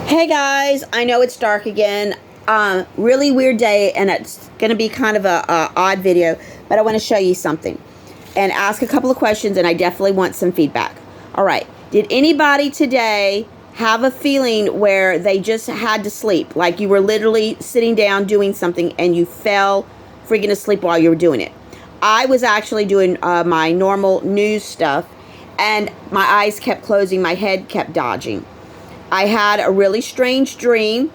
Hey guys, I know it's dark again. Really weird day, and it's going to be kind of a odd video, but I want to show you something and ask a couple of questions, and I definitely want some feedback. All right, did anybody today have a feeling where they just had to sleep, like you were literally sitting down doing something and you fell freaking asleep while you were doing it? I was actually doing my normal news stuff, and my eyes kept closing, my head kept dodging. I had a really strange dream.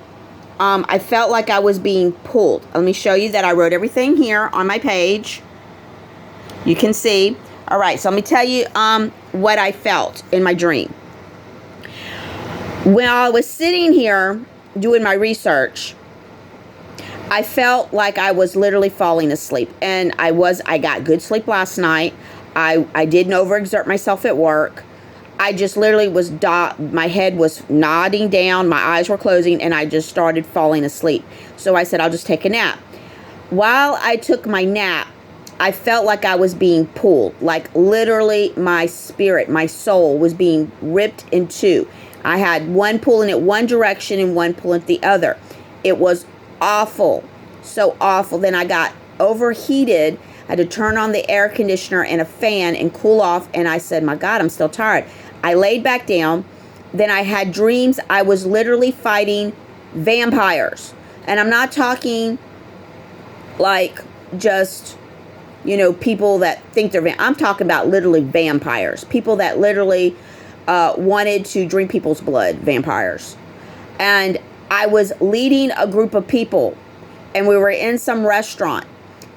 I felt like I was being pulled. Let me show you that I wrote everything here on my page. You can see. All right, so let me tell you what I felt in my dream. When I was sitting here doing my research, I felt like I was literally falling asleep. And I got good sleep last night. I didn't overexert myself at work. I just literally my head was nodding down, my eyes were closing, and I just started falling asleep. So I said, I'll just take a nap. While I took my nap, I felt like I was being pulled, like literally my spirit, my soul was being ripped in two. I had one pulling it one direction and one pulling it the other. It was awful, so awful. Then I got overheated. I had to turn on the air conditioner and a fan and cool off, and I said, my God, I'm still tired. I laid back down. Then I had dreams. I was literally fighting vampires. And I'm not talking like just, people that think they're I'm talking about literally vampires. People that literally wanted to drink people's blood, vampires. And I was leading a group of people, and we were in some restaurant.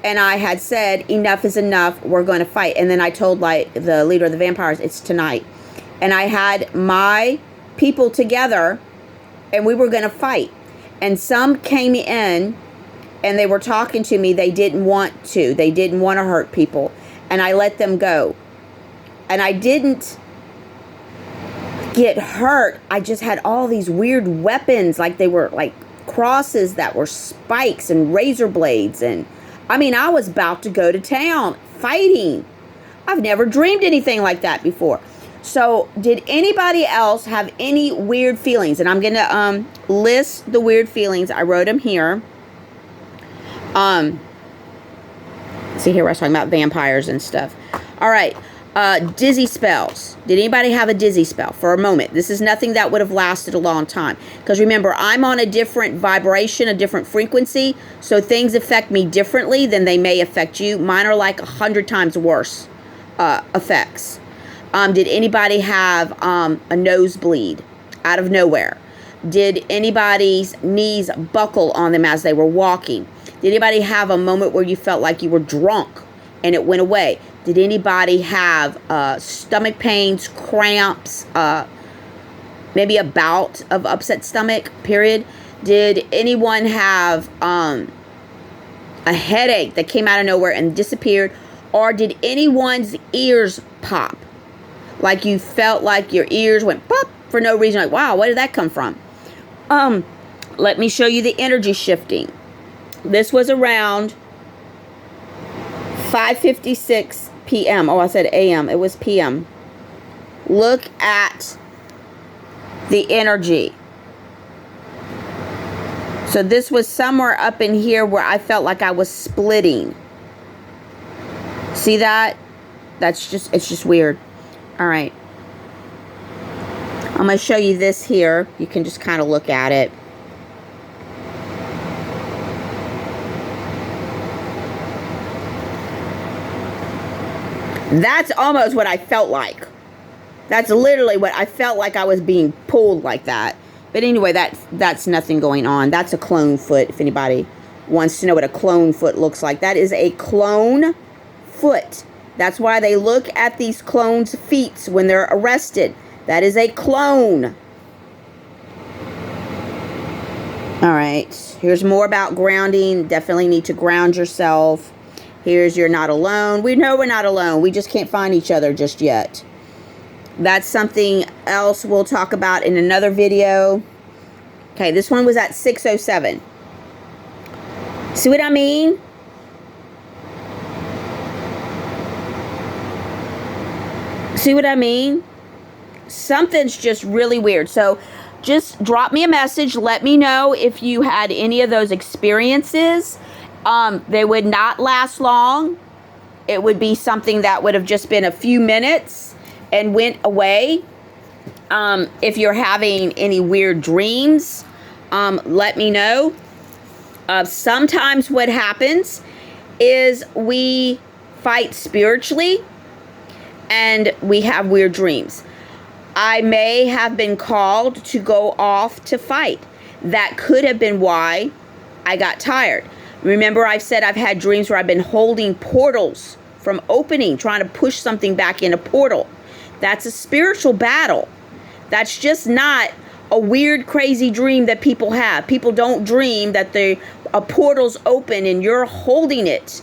And I had said, enough is enough, we're going to fight. And then I told the leader of the vampires, it's tonight. And I had my people together, and we were going to fight. And some came in, and they were talking to me. They didn't want to. They didn't want to hurt people. And I let them go. And I didn't get hurt. I just had all these weird weapons, like they were like crosses that were spikes and razor blades. And I mean, I was about to go to town fighting. I've never dreamed anything like that before. So did anybody else have any weird feelings? And I'm going to list the weird feelings. I wrote them here. See here, I was talking about vampires and stuff. All right. Dizzy spells. Did anybody have a dizzy spell for a moment? This is nothing that would have lasted a long time. Because remember, I'm on a different vibration, a different frequency. So things affect me differently than they may affect you. Mine are like 100 times worse effects. Did anybody have a nosebleed out of nowhere? Did anybody's knees buckle on them as they were walking? Did anybody have a moment where you felt like you were drunk and it went away? Did anybody have stomach pains, cramps, maybe a bout of upset stomach, period? Did anyone have a headache that came out of nowhere and disappeared? Or did anyone's ears pop? Like you felt like your ears went pop for no reason. Like, wow, where did that come from? Let me show you the energy shifting. This was around 5:56 p.m. Oh, I said a.m. It was p.m. Look at the energy. So this was somewhere up in here where I felt like I was splitting. See that? It's just weird. All right. I'm going to show you this here. You can just kind of look at it. That's almost what I felt like. That's literally what I felt like. I was being pulled like that. But anyway, that's nothing going on. That's a clone foot, if anybody wants to know what a clone foot looks like. That is a clone foot. That's why they look at these clones' feet when they're arrested. That is a clone. All right. Here's more about grounding. Definitely need to ground yourself. Here's you're not alone. We know we're not alone. We just can't find each other just yet. That's something else we'll talk about in another video. Okay, this one was at 6:07. See what I mean? See what I mean? Something's just really weird. So just drop me a message. Let me know if you had any of those experiences. They would not last long. It would be something that would have just been a few minutes and went away. If you're having any weird dreams, let me know. Sometimes what happens is we fight spiritually and we have weird dreams. I may have been called to go off to fight. That could have been why I got tired. Remember, I've said I've had dreams where I've been holding portals from opening, trying to push something back in a portal. That's a spiritual battle. That's just not a weird, crazy dream that people have. People don't dream that a portal's open and you're holding it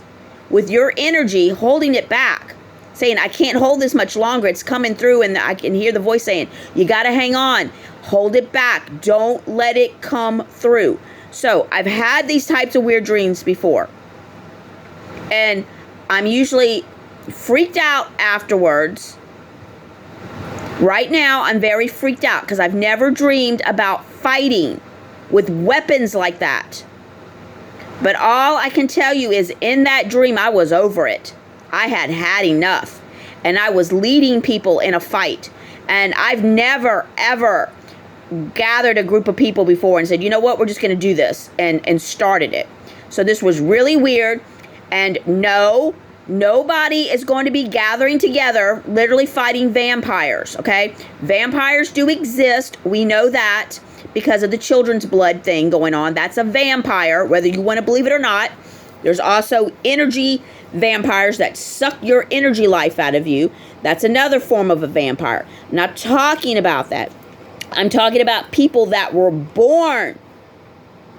with your energy, holding it back, saying, I can't hold this much longer. It's coming through, and I can hear the voice saying, you got to hang on. Hold it back. Don't let it come through. So I've had these types of weird dreams before. And I'm usually freaked out afterwards. Right now, I'm very freaked out because I've never dreamed about fighting with weapons like that. But all I can tell you is in that dream, I was over it. I had enough. And I was leading people in a fight. And I've never, ever gathered a group of people before and said, you know what, we're just going to do this. And started it. So this was really weird. And no, nobody is going to be gathering together, literally fighting vampires, okay? Vampires do exist. We know that because of the children's blood thing going on. That's a vampire, whether you want to believe it or not. There's also energy vampires that suck your energy life out of you. That's another form of a vampire. I'm not talking about that. I'm talking about people that were born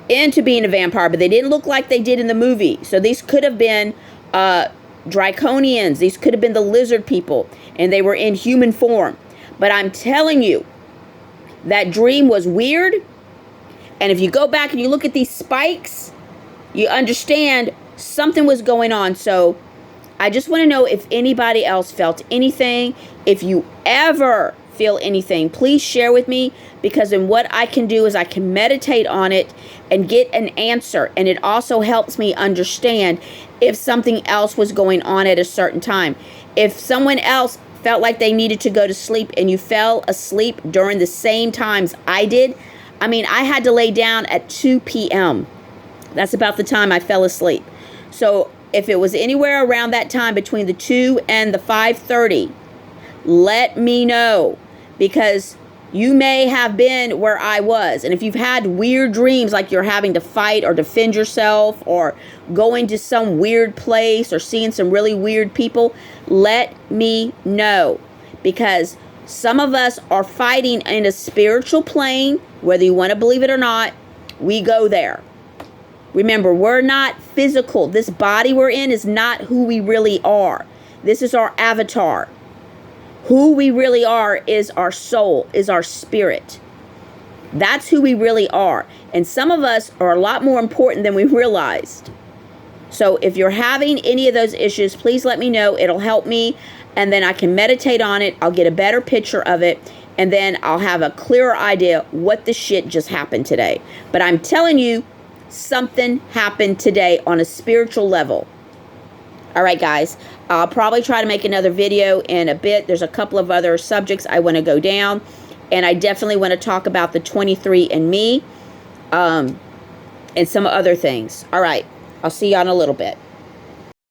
into being a vampire, but they didn't look like they did in the movie. So these could have been draconians. These could have been the lizard people, and they were in human form. But I'm telling you, that dream was weird. And if you go back and you look at these spikes, you understand something was going on. So I just want to know if anybody else felt anything. If you ever feel anything, please share with me, because then what I can do is I can meditate on it and get an answer. And it also helps me understand if something else was going on at a certain time. If someone else felt like they needed to go to sleep and you fell asleep during the same times I did, I mean, I had to lay down at 2 p.m. That's about the time I fell asleep. So if it was anywhere around that time between the 2 and the 5:30, let me know, because you may have been where I was. And if you've had weird dreams, like you're having to fight or defend yourself or going to some weird place or seeing some really weird people, let me know, because some of us are fighting in a spiritual plane, whether you want to believe it or not. We go there. Remember, we're not physical. This body we're in is not who we really are. This is our avatar. Who we really are is our soul, is our spirit. That's who we really are. And some of us are a lot more important than we realized. So if you're having any of those issues, please let me know. It'll help me. And then I can meditate on it. I'll get a better picture of it. And then I'll have a clearer idea what the shit just happened today. But I'm telling you, something happened today on a spiritual level. All right, guys. I'll probably try to make another video in a bit. There's a couple of other subjects I want to go down. And I definitely want to talk about the 23andMe and some other things. All right. I'll see you in a little bit.